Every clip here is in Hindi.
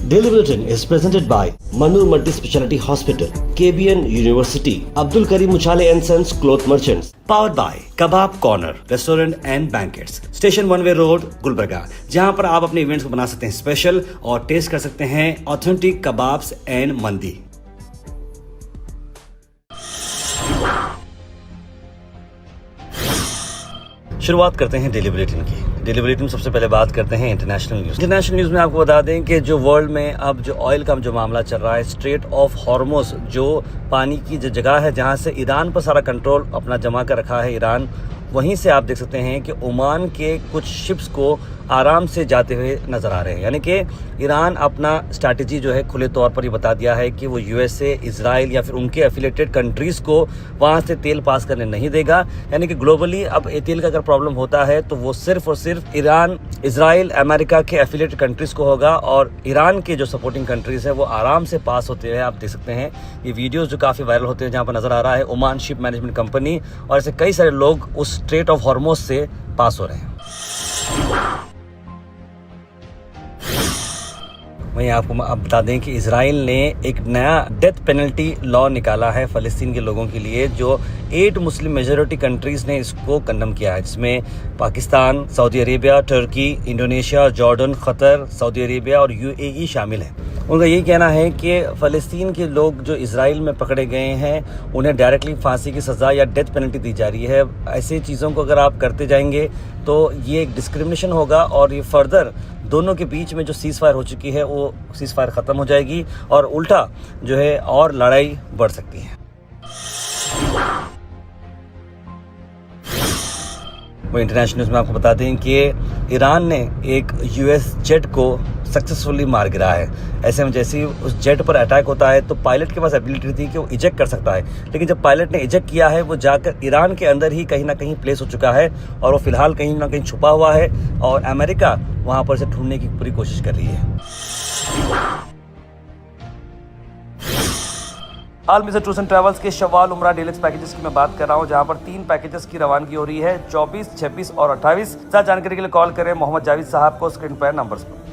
Daily Bulletin is presented by Manu Multi Speciality Hospital, KBN University, Abdul Karim Uchale and Sons Cloth Merchants. Powered by Kebab Corner Restaurant and Banquets, Station One Way Road, Gulbarga, जहां पर आप अपने इवेंट्स को बना सकते हैं स्पेशल और टेस्ट कर सकते हैं ऑथेंटिक कबाब्स एंड मंदी। शुरुआत करते हैं डेली बुलेटिन की। डेली बुलेटिन सबसे पहले बात करते हैं इंटरनेशनल न्यूज़। इंटरनेशनल न्यूज़ में आपको बता दें कि जो वर्ल्ड में अब जो ऑयल का जो मामला चल रहा है, स्ट्रेट ऑफ हॉर्मुज़ जो पानी की जो जगह है जहां से ईरान पर सारा कंट्रोल अपना जमा कर रखा है ईरान, वहीं से आप देख सकते हैं कि ओमान के कुछ शिप्स को आराम से जाते हुए नज़र आ रहे हैं। यानी कि ईरान अपना स्ट्रैटेजी जो है खुले तौर पर ये बता दिया है कि वो यूएसए, इजराइल या फिर उनके एफिलेटेड कंट्रीज़ को वहाँ से तेल पास करने नहीं देगा। यानी कि ग्लोबली अब तेल का अगर प्रॉब्लम होता है तो वो सिर्फ और सिर्फ ईरान, इजराइल, अमेरिका के एफिलेटेड कंट्रीज़ को होगा और ईरान के जो सपोर्टिंग कंट्रीज़ है वो आराम से पास होते हुए आप देख सकते हैं। ये वीडियोज़ जो काफ़ी वायरल होते हैं जहाँ पर नज़र आ रहा है ओमान शिप मैनेजमेंट कंपनी और ऐसे कई सारे लोग उस स्ट्रेट ऑफ हॉर्मुज़ से पास हो रहे हैं। वहीं आपको अब बता दें कि इजराइल ने एक नया डेथ पेनल्टी लॉ निकाला है फ़लस्तीन के लोगों के लिए, जो 8 मुस्लिम मेजॉरिटी कंट्रीज़ ने इसको कंडम किया है, जिसमें पाकिस्तान, सऊदी अरेबिया, तुर्की, Indonesia, Jordan, Qatar, Saudi Arabia और यूएई शामिल हैं। उनका यही कहना है कि फ़लस्तीन के लोग जो इजराइल में पकड़े गए हैं उन्हें डायरेक्टली फांसी की सज़ा या डेथ पेनल्टी दी जा रही है। ऐसी चीज़ों को अगर आप करते जाएंगे तो ये एक डिस्क्रिमिनेशन होगा और ये फर्दर दोनों के बीच में जो सीज़ फायर हो चुकी है वो सीज़ फायर ख़त्म हो जाएगी और उल्टा जो है और लड़ाई बढ़ सकती है। वो इंटरनेशनल न्यूज़ में आपको बता दें कि ईरान ने एक यूएस जेट को सक्सेसफुली मार गिरा है। ऐसे में जैसे ही उस जेट पर अटैक होता है तो पायलट के पास एबिलिटी थी कि वो इजेक्ट कर सकता है, लेकिन जब पायलट ने इजेक्ट किया है वो जाकर ईरान के अंदर ही कहीं ना कहीं प्लेस हो चुका है और वो फिलहाल कहीं ना कहीं छुपा हुआ है और अमेरिका वहाँ पर इसे ढूंढने की पूरी कोशिश कर रही है। हाल में से टूर्स एंड ट्रैवल्स के शवाल उम्रा डीलक्स पैकेजेस की मैं बात कर रहा हूं, जहां पर 3 पैकेजेस की रवानगी हो रही है 24, 26 और 28। ज्यादा जानकारी के लिए कॉल करें मोहम्मद जावेद साहब को स्क्रीन पर नंबर्स पर।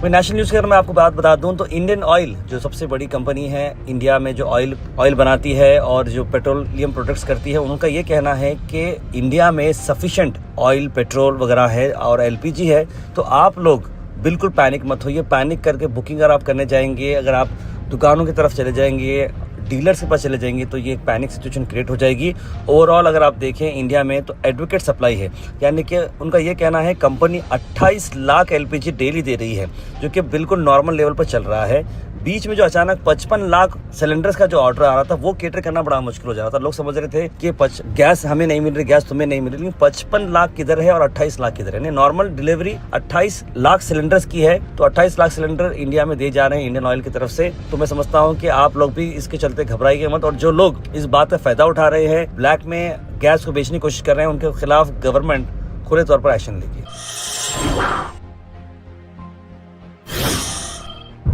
नेशनल न्यूज़ के अगर मैं आपको बात बता दूं तो इंडियन ऑयल जो सबसे बड़ी कंपनी है इंडिया में जो ऑयल बनाती है और जो पेट्रोलियम प्रोडक्ट्स करती है, उनका ये कहना है कि इंडिया में सफिशेंट ऑयल, पेट्रोल वगैरह है और एलपीजी है। तो आप लोग बिल्कुल पैनिक मत होइए। पैनिक करके बुकिंग अगर आप करने जाएंगे, अगर आप दुकानों की तरफ चले जाएंगे, डीलर्स के पास चले जाएंगे तो ये एक पैनिक सिचुएशन क्रिएट हो जाएगी। ओवरऑल अगर आप देखें इंडिया में तो एडवोकेट सप्लाई है, यानी कि उनका ये कहना है कंपनी 28 लाख एलपीजी डेली दे रही है, जो कि बिल्कुल नॉर्मल लेवल पर चल रहा है। बीच में जो अचानक 55 लाख सिलेंडर्स का जो ऑर्डर आ रहा था वो कैटर करना बड़ा मुश्किल हो जा रहा था। लोग समझ रहे थे कि गैस हमें नहीं मिल रही, गैस तुम्हें नहीं मिल रही, लेकिन 55 लाख किधर है और 28 लाख किधर है। नॉर्मल डिलीवरी 28 लाख सिलेंडर्स की है, तो 28 लाख सिलेंडर इंडिया में दिए जा रहे हैं इंडियन ऑयल की तरफ से। तो मैं समझता हूँ कि आप लोग भी इसके चलते घबराइए मत, और जो लोग इस बात का फायदा उठा रहे हैं, ब्लैक में गैस को बेचने की कोशिश कर रहे हैं, उनके खिलाफ गवर्नमेंट खुले तौर पर एक्शन लेगी।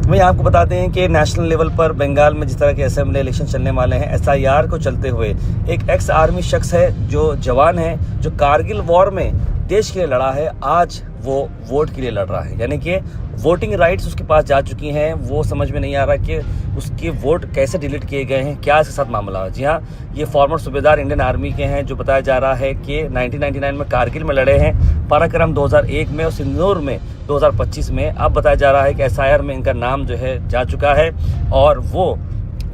वहीं आपको बता दें कि नेशनल लेवल पर बंगाल में जिस तरह के असेंबली इलेक्शन चलने वाले हैं, एसआईआर को चलते हुए एक एक्स आर्मी शख्स है, जो जवान है, जो कारगिल वॉर में देश के लिए लड़ा है, आज वो वोट के लिए लड़ रहा है। यानी कि वोटिंग राइट्स उसके पास जा चुकी हैं। वो समझ में नहीं आ रहा कि उसके वोट कैसे डिलीट किए गए हैं, क्या इसके साथ मामला है। जी हाँ, ये फॉर्मर सूबेदार इंडियन आर्मी के हैं, जो बताया जा रहा है कि 1999 में कारगिल में लड़े हैं, पराक्रम 2001 में और सिंदूर में 2025 में। अब बताया जा रहा है कि एसआईआर में इनका नाम जो है जा चुका है और वो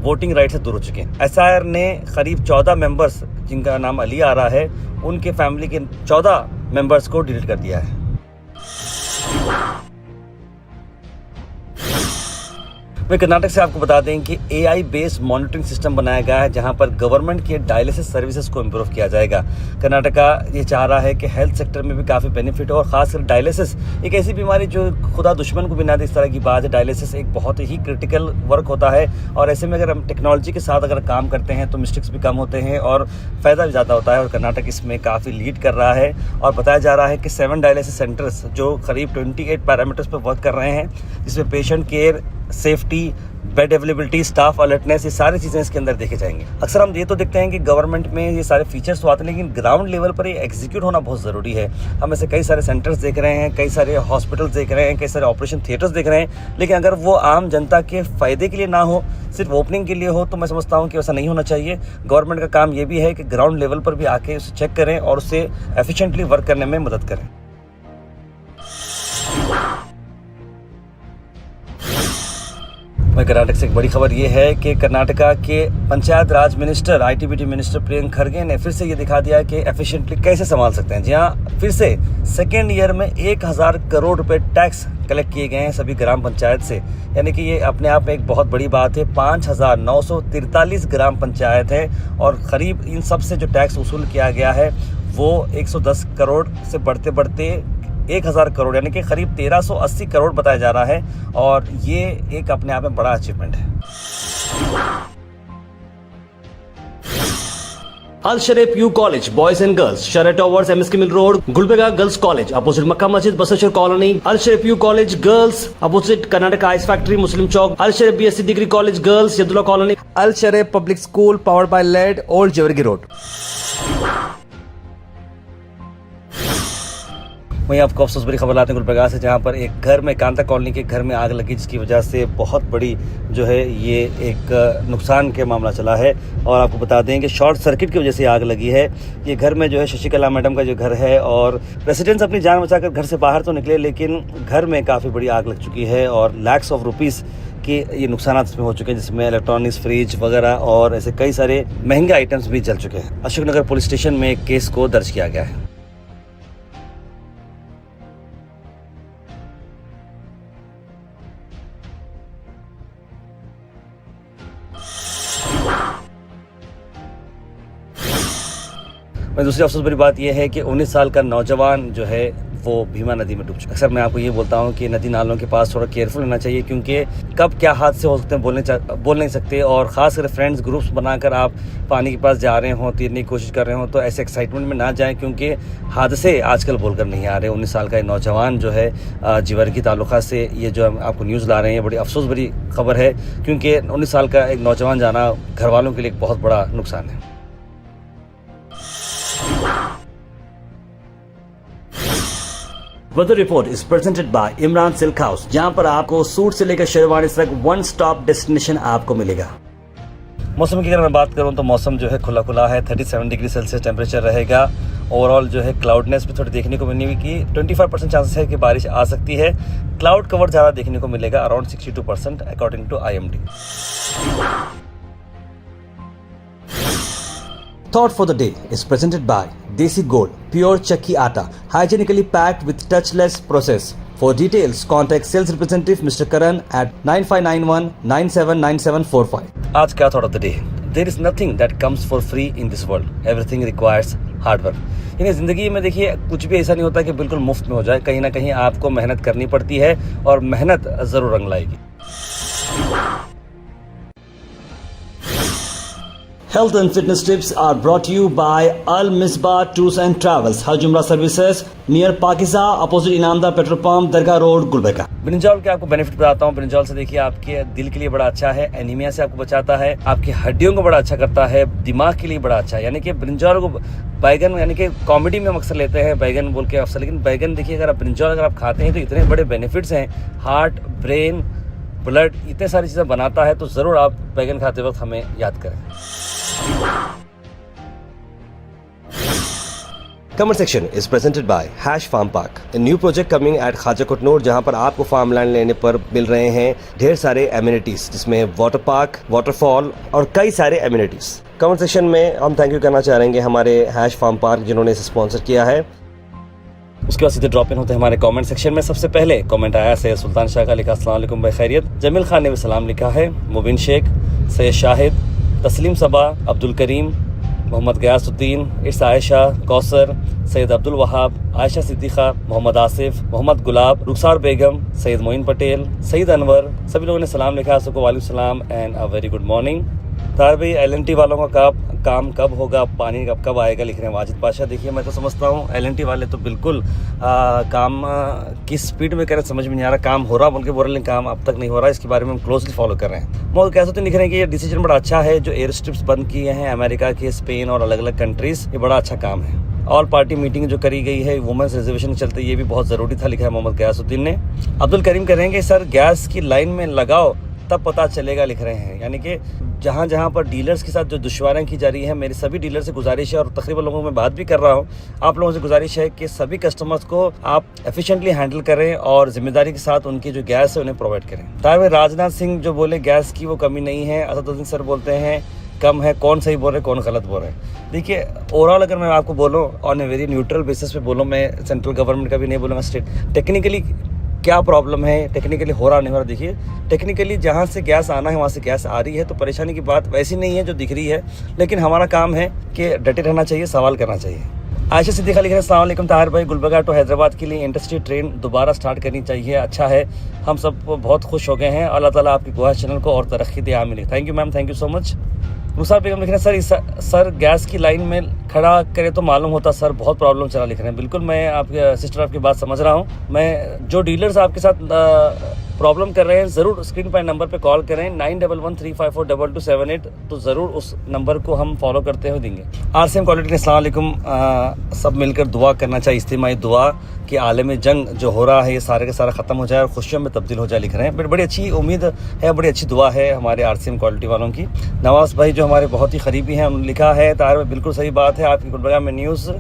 वोटिंग राइट से दूर हो चुके हैं। एसआईआर ने करीब 14 मेंबर्स, जिनका नाम अली आ रहा है, उनके फैमिली के 14 मेंबर्स को डिलीट कर दिया है। वहीं कर्नाटक से आपको बता दें कि एआई बेस्ड मॉनिटरिंग सिस्टम बनाया गया है, जहां पर गवर्नमेंट के डायलिसिस सर्विसेज को इम्प्रूव किया जाएगा। कर्नाटका ये चाह रहा है कि हेल्थ सेक्टर में भी काफ़ी बेनिफिट हो, और खासकर डायलिसिस एक ऐसी बीमारी जो खुदा दुश्मन को भी ना दे, इस तरह की बात है। डायलिसिस एक बहुत ही क्रिटिकल वर्क होता है और ऐसे में अगर हम टेक्नोलॉजी के साथ अगर काम करते हैं तो मिस्टेक्स भी कम होते हैं और फ़ायदा भी ज़्यादा होता है, और कर्नाटक इसमें काफ़ी लीड कर रहा है। और बताया जा रहा है कि 7 डायलिसिस सेंटर्स जो करीब 28 पैरामीटर्स पर वर्क कर रहे हैं, जिसमें patient care, safety, bed availability, staff alertness, ये सारी चीज़ें इसके अंदर देखे जाएंगे। अक्सर हम ये तो देखते हैं कि गवर्नमेंट में ये सारे फीचर्स तो आते हैं, लेकिन ग्राउंड लेवल पर ये एग्जीक्यूट होना बहुत ज़रूरी है। हम ऐसे कई सारे सेंटर्स देख रहे हैं, कई सारे हॉस्पिटल्स देख रहे हैं, कई सारे ऑपरेशन थिएटर्स देख रहे हैं, लेकिन अगर वो आम जनता के फ़ायदे के लिए ना हो, सिर्फ ओपनिंग के लिए हो, तो मैं समझता हूँ कि वैसा नहीं होना चाहिए। गवर्नमेंट का काम ये भी है कि ग्राउंड लेवल पर भी आके उसे चेक करें और उसे एफिशिएंटली वर्क करने में मदद करें। वहीं कर्नाटक से एक बड़ी खबर ये है कि कर्नाटका के panchayat raj minister, IT BT minister Priyank Kharge ने फिर से ये दिखा दिया कि एफिशिएंटली कैसे संभाल सकते हैं। जी हाँ, फिर से सेकेंड ईयर में 1000 करोड़ रुपए टैक्स कलेक्ट किए गए हैं सभी ग्राम पंचायत से, यानी कि ये अपने आप में एक बहुत बड़ी बात है। 5943 ग्राम पंचायत है और करीब इन सब से जो टैक्स वसूल किया गया है वो 110 करोड़ से बढ़ते बढ़ते 1000 करोड़, यानी कि करीब 1380 करोड़ बताया जा रहा है, और ये एक अपने आप में बड़ा अचीवमेंट है। Al Sharif U college boys and girls, शरट towers, MSK mill road, Gulbarga girls college opposite Makka Masjid, Basaveshwar colony. Al Sharif U college girls opposite Karnataka ice factory, Muslim Chowk. Al Sharif BSc degree college girls, Yadulla colony. Al Sharif public school powered by लेड, ओल्ड जेवरगी रोड। वहीं आपको अफसोस भरी खबर लाते हैं गुलबर्गा से, जहां पर एक घर में, कांता कॉलोनी के घर में आग लगी, जिसकी वजह से बहुत बड़ी जो है ये एक नुकसान के मामला चला है। और आपको बता दें कि शॉर्ट सर्किट की वजह से आग लगी है। ये घर में जो है शशिकला मैडम का जो घर है, और रेसिडेंट्स अपनी जान बचाकर घर से बाहर तो निकले, लेकिन घर में काफ़ी बड़ी आग लग चुकी है और लैक्स ऑफ रुपीज़ के ये नुकसान इसमें हो चुके हैं, जिसमें इलेक्ट्रॉनिक्स, फ्रिज वगैरह और ऐसे कई सारे महंगे आइटम्स भी जल चुके हैं। अशोकनगर पुलिस स्टेशन में एक केस को दर्ज किया गया है। मैं दूसरी अफसोस भरी बात यह है कि 19 साल का नौजवान जो है वो भीमा नदी में डूब चुका है। अक्सर मैं आपको ये बोलता हूँ कि नदी नालों के पास थोड़ा केयरफुल रहना चाहिए, क्योंकि कब क्या हादसे हो सकते हैं बोल नहीं सकते। और ख़ासकर फ्रेंड्स ग्रुप्स बनाकर आप पानी के पास जा रहे हो, तैरने की कोशिश कर रहे हो, तो ऐसे एक्साइटमेंट में ना जाएं, क्योंकि हादसे आजकल बोलकर नहीं आ रहे। 19 साल का नौजवान जो है जेवरगी तालुका से ये जो हम आपको न्यूज़ ला रहे हैं, बड़ी अफसोस भरी खबर है, क्योंकि 19 साल का एक नौजवान जाना घर वालों के लिए एक बहुत बड़ा नुकसान है। Weather report is presented by Imran silk house, जहां पर आपको सूट से लेकर शेरवानी तक वन स्टॉप डेस्टिनेशन आपको मिलेगा। मौसम की अगर मैं बात करूं तो मौसम जो है खुला है, 37 डिग्री सेल्सियस टेम्परेचर रहेगा। ओवरऑल जो है क्लाउडनेस भी थोड़ी देखने को मिलने की 25% चांसेस है कि बारिश आ सकती है। क्लाउड कवर ज़्यादा देखने को मिलेगा, around 62% according to IMD। Thought for the day is presented by Desi Gold, pure chakki atta, hygienically packed with touchless process. For details, contact sales representative Mr. Karan at 9591979745. आज का thought of the day, there is nothing that comes for free in this world. Everything requires hard work. यानी ज़िंदगी में देखिए कुछ भी ऐसा नहीं होता कि बिल्कुल मुफ्त में हो जाए, कहीं ना कहीं आपको मेहनत करनी पड़ती है और मेहनत ज़रूर रंग लाएगी। Health and fitness tips are brought to you by Al Misbah Tours and Travels, Hajj Umrah Services, near Pakiza, opposite Inamda Petrol Pump, Dargah Road, Gulbarga। Brinjal के आपको बेनिफिट बताता हूँ। ब्रिंजॉल से देखिए आपके दिल के लिए बड़ा अच्छा है, एनीमिया से आपको बचाता है, आपकी हड्डियों को बड़ा अच्छा करता है, दिमाग के लिए बड़ा अच्छा है। यानी कि ब्रिंजॉल को बैगन, यानी कि कॉमेडी में हम अक्सर लेते हैं बैगन बोल के अक्सर, लेकिन बैगन देखिए अगर आप ब्रिंजॉल अगर आप खाते हैं तो इतने बड़े बेनिफिट्स हैं, हार्ट, ब्रेन, ब्लड, इतने सारी चीज़ें बनाता है, तो ज़रूर आप बैगन खाते वक्त हमें याद करें। Comment section is presented by Hash Farm Park, a new project coming at Khaja Kotnoor, जहां पर आपको फार्म लैंड लेने पर मिल रहे हैं ढेर सारे एमिनिटीज, जिसमें वाटर पार्क, वाटरफॉल और कई सारे एमिनिटीज। कमेंट सेक्शन में हम थैंक यू करना चाहेंगे हमारे हैश फार्म पार्क जिन्होंने इसे स्पॉन्सर किया है। उसके बाद सीधे ड्रॉप इन होते हैं हमारे कमेंट सेक्शन में। सबसे पहले कमेंट आया सैयद सुल्तान शाह का, लिखा अस्सलाम वालेकुम भाई खैरियत। जमील खान ने भी सलाम लिखा है। मुबिन शेख, सैयद शाहिद, तस्लीम सबा, अब्दुल करीम, मोहम्मद गयासुद्दीन, इर्स आयशा, कौसर, सैयद अब्दुल वहाब, आयशा सिद्दीक़ा, मोहम्मद आसिफ, मोहम्मद गुलाब, रुखसार बेगम, सैयद मोइन पटेल, सईद अनवर, सभी लोगों ने सलाम लिखा। सबको वालेकुम सलाम and a very good morning. तार भाई LNT वालों का काम कब होगा, पानी कब आएगा, लिख रहे हैं वाजिद बादशाह। देखिए मैं तो समझता हूँ LNT वाले तो बिल्कुल काम किस स्पीड में करें समझ में नहीं आ रहा। काम हो रहा बोल के बोल रहे, काम अब तक नहीं हो रहा। इसके बारे में हम क्लोजली फॉलो कर रहे हैं। वो कैसे तो लिख रहे हैं कि ये डिसीजन बड़ा अच्छा है, जो एयर स्ट्रिप्स बंद किए हैं अमेरिका के, स्पेन और अलग अलग कंट्रीज़, ये बड़ा अच्छा काम है। ऑल पार्टी मीटिंग जो करी गई है वुमेंस रिजर्वेशन के चलते, ये भी बहुत ज़रूरी था, लिखा है मोहम्मद गयासुद्दीन ने। अब्दुल करीम करेंगे सर गैस की लाइन में लगाओ तब पता चलेगा, लिख रहे हैं। यानी कि जहाँ जहाँ पर डीलर्स के साथ जो दुश्वारियाँ की जा रही हैं, मेरी सभी डीलर से गुजारिश है और तकरीबन लोगों में बात भी कर रहा हूँ, आप लोगों से गुजारिश है कि सभी कस्टमर्स को आप एफिशिएंटली हैंडल करें और जिम्मेदारी के साथ उनकी जो गैस है उन्हें प्रोवाइड करें। ताकि राजनाथ सिंह जो बोले गैस की वो कमी नहीं है, असदुद्दीन सर बोलते हैं कम है। कौन सही बोल रहे कौन गलत बोल रहे हैं? देखिए ओवरऑल अगर मैं आपको बोलूँ on a very neutral basis पे बोलूँ, मैं सेंट्रल गवर्नमेंट का भी नहीं बोलूँगा, स्टेट टेक्निकली क्या प्रॉब्लम है, टेक्निकली हो रहा नहीं हो रहा। देखिए टेक्निकली जहाँ से गैस आना है वहाँ से गैस आ रही है, तो परेशानी की बात वैसी नहीं है जो दिख रही है। लेकिन हमारा काम है कि डटे रहना चाहिए, सवाल करना चाहिए। आयशा सिद्दीक़ा लिख रहे हैं, अस्सलाम वालेकुम ताहिर भाई, गुलबर्गा टू हैदराबाद के लिए इंटरसिटी ट्रेन दोबारा स्टार्ट करनी चाहिए, अच्छा है, हम सब बहुत खुश हो गए हैं। अल्लाह ताला आपकी गुआश चैनल को और तरक्की दे, आमीन। Thank you ma'am, thank you so much. Musar Begum लिख रहे हैं सर गैस की लाइन में खड़ा करे तो मालूम होता सर, बहुत प्रॉब्लम चला, लिख रहे हैं। बिल्कुल मैं आपके सिस्टर आपकी बात समझ रहा हूँ। मैं जो डीलर्स आपके साथ प्रॉब्लम कर रहे हैं ज़रूर स्क्रीन पर नंबर पे कॉल करें 9113542278, तो ज़रूर उस नंबर को हम फॉलो करते हुए देंगे। RCM क्वालिटी ने अस्सलाम वालेकुम, सब मिलकर दुआ करना चाहिए, इज्तिमाई दुआ कि आलम जंग जो हो रहा है ये सारे का सारा ख़त्म हो जाए और खुशियों में तब्दील हो जाए, लिख रहे हैं। बड़ी अच्छी उम्मीद है, बड़ी अच्छी दुआ है हमारे RCM क्वालिटी वालों की। नवाज़ भाई जो हमारे बहुत ही करीबी हैं, उन्होंने लिखा है ताहिर में बिल्कुल सही बात है, आपकी गुलबर्गा में न्यूज़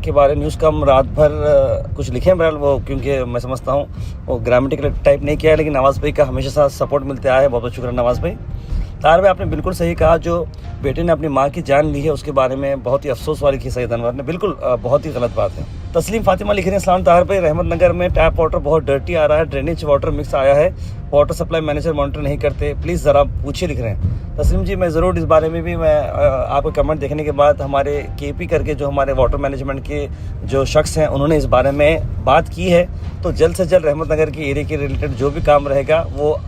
के बारे न्यूज़ कम रात भर कुछ लिखे हैं बहरहाल वो, क्योंकि मैं समझता हूँ वो ग्रामेटिकल टाइप नहीं किया है, लेकिन नवाज़ भाई का हमेशा साथ सपोर्ट मिलते आया है, बहुत बहुत शुक्रिया नवाज़ भाई। ताहिर भाई आपने बिल्कुल सही कहा, जो बेटे ने अपनी माँ की जान ली है उसके बारे में बहुत ही अफसोस वाली की सैयद अनवर ने, बिल्कुल बहुत ही गलत बात है। तस्लीम फातिमा लिख रही है, अस्सलाम ताहिर भाई, रहमत नगर में टैप वाटर बहुत डर्टी आ रहा है, ड्रेनेज वाटर मिक्स आया है, वाटर सप्लाई मैनेजर मॉनिटर नहीं करते, प्लीज़ ज़रा पूछिए, लिख रहे हैं। तस्लीम जी मैं ज़रूर इस बारे में भी, मैं आपका कमेंट देखने के बाद हमारे KP करके जो हमारे वाटर मैनेजमेंट के जो शख्स हैं उन्होंने इस बारे में बात की है, तो जल्द से जल्द रहमत नगर के एरिया के रिलेटेड जो भी काम रहेगा वो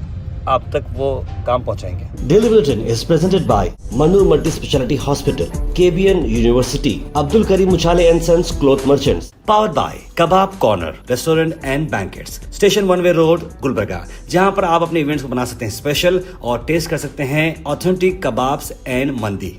आप तक वो काम पहुंचाएंगे। Daily Bulletin is presented by Manur Multi Speciality Hospital, KBN University, Abdul Karim Uchale and Sons Cloth Merchants. Powered by Kebab Corner Restaurant and Banquets, Station 1 Way Road, Gulbarga, जहां पर आप अपने इवेंट्स को बना सकते हैं स्पेशल और टेस्ट कर सकते हैं ऑथेंटिक कबाब्स एंड मंदी।